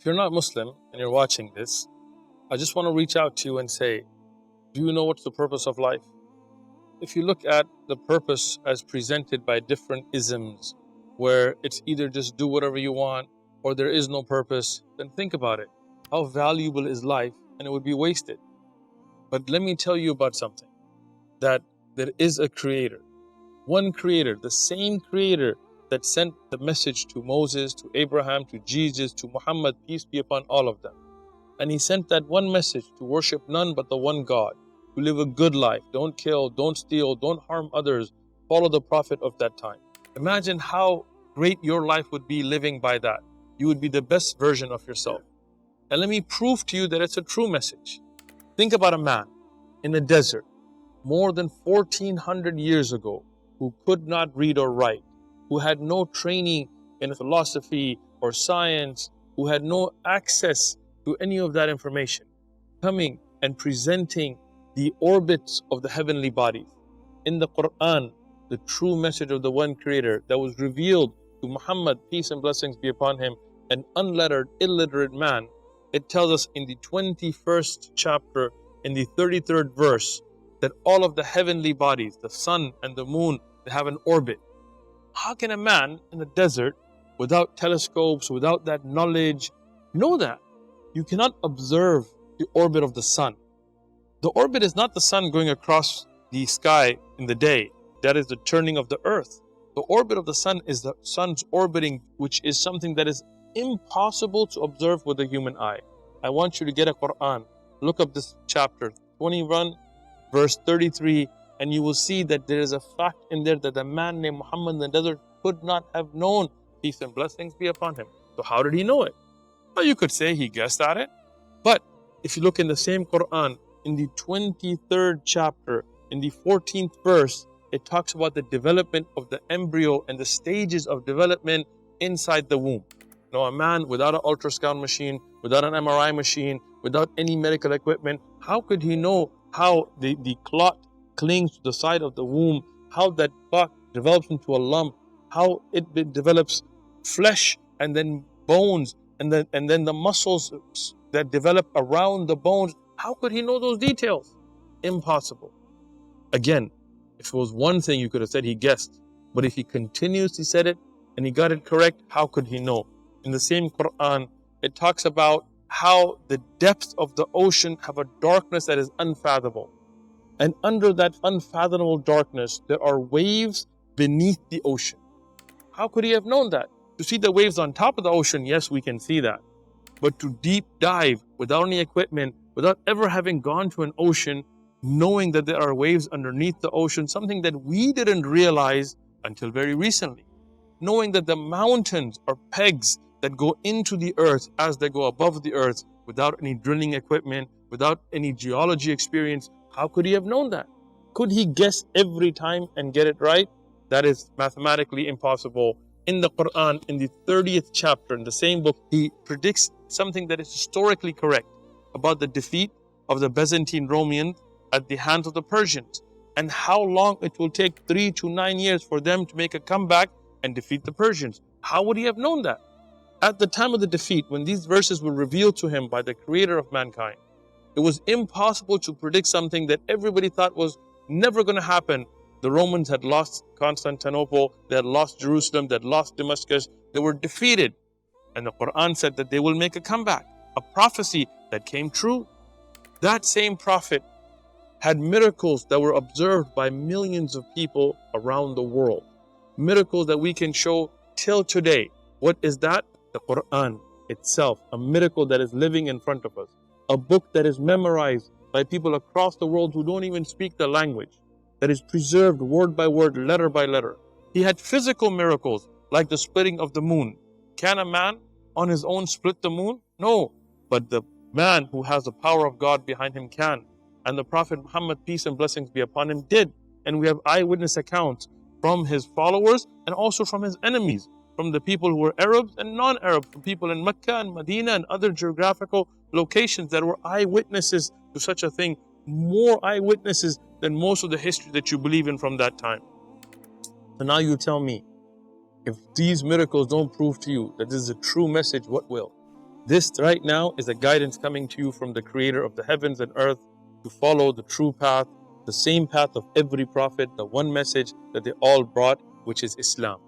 If you're not Muslim and you're watching this, I just want to reach out to you and say, do you know what's the purpose of life? If you look at the purpose as presented by different isms, where it's either just do whatever you want or there is no purpose, then think about it. How valuable is life? And it would be wasted. But let me tell you about something, that there is a creator, one creator, the same creator that sent the message to Moses, to Abraham, to Jesus, to Muhammad, peace be upon all of them. And he sent that one message to worship none but the one God, to live a good life, don't kill, don't steal, don't harm others, follow the prophet of that time. Imagine how great your life would be living by that. You would be the best version of yourself. And let me prove to you that it's a true message. Think about a man in a desert more than 1400 years ago who could not read or write, who had no training in philosophy or science, who had no access to any of that information, coming and presenting the orbits of the heavenly bodies. In the Quran, the true message of the one creator that was revealed to Muhammad, peace and blessings be upon him, an unlettered, illiterate man, it tells us in the 21st chapter, in the 33rd verse, that all of the heavenly bodies, the sun and the moon, they have an orbit. How can a man in the desert, without telescopes, without that knowledge, know that? You cannot observe the orbit of the sun. The orbit is not the sun going across the sky in the day. That is the turning of the earth. The orbit of the sun is the sun's orbiting, which is something that is impossible to observe with the human eye. I want you to get a Quran. Look up this chapter, 21, verse 33, and you will see that there is a fact in there that a man named Muhammad in the desert could not have known. Peace and blessings be upon him. So how did he know it? Well, you could say he guessed at it. But if you look in the same Quran, in the 23rd chapter, in the 14th verse, it talks about the development of the embryo and the stages of development inside the womb. Now, a man without an ultrasound machine, without an MRI machine, without any medical equipment, how could he know how the clot clings to the side of the womb, how that clot develops into a lump, how it develops flesh and then bones, and then the muscles that develop around the bones? How could he know those details? Impossible. Again, if it was one thing, you could have said he guessed. But if he continuously said it and he got it correct, how could he know? In the same Quran, it talks about how the depths of the ocean have a darkness that is unfathomable. And under that unfathomable darkness, there are waves beneath the ocean. How could he have known that? To see the waves on top of the ocean, yes, we can see that. But to deep dive without any equipment, without ever having gone to an ocean, knowing that there are waves underneath the ocean, something that we didn't realize until very recently. Knowing that the mountains are pegs that go into the earth as they go above the earth without any drilling equipment, without any geology experience. How could he have known that? Could he guess every time and get it right? That is mathematically impossible. In the Quran, in the 30th chapter, in the same book, he predicts something that is historically correct about the defeat of the Byzantine Romans at the hands of the Persians, and how long it will take 3 to 9 years for them to make a comeback and defeat the Persians. How would he have known that? At the time of the defeat, when these verses were revealed to him by the creator of mankind, it was impossible to predict something that everybody thought was never going to happen. The Romans had lost Constantinople, they had lost Jerusalem, they had lost Damascus, they were defeated. And the Quran said that they will make a comeback, a prophecy that came true. That same prophet had miracles that were observed by millions of people around the world. Miracles that we can show till today. What is that? The Quran itself, a miracle that is living in front of us. A book that is memorized by people across the world who don't even speak the language, that is preserved word by word, letter by letter. He had physical miracles like the splitting of the moon. Can a man on his own split the moon? No, but the man who has the power of God behind him can. And the Prophet Muhammad, peace and blessings be upon him, did. And we have eyewitness accounts from his followers and also from his enemies, from the people who were Arabs and non-Arabs, from people in Mecca and Medina and other geographical locations that were eyewitnesses to such a thing. More eyewitnesses than most of the history that you believe in from that time. So now you tell me, if these miracles don't prove to you that this is a true message, what will? This right now is a guidance coming to you from the creator of the heavens and earth to follow the true path, the same path of every prophet, the one message that they all brought, which is Islam.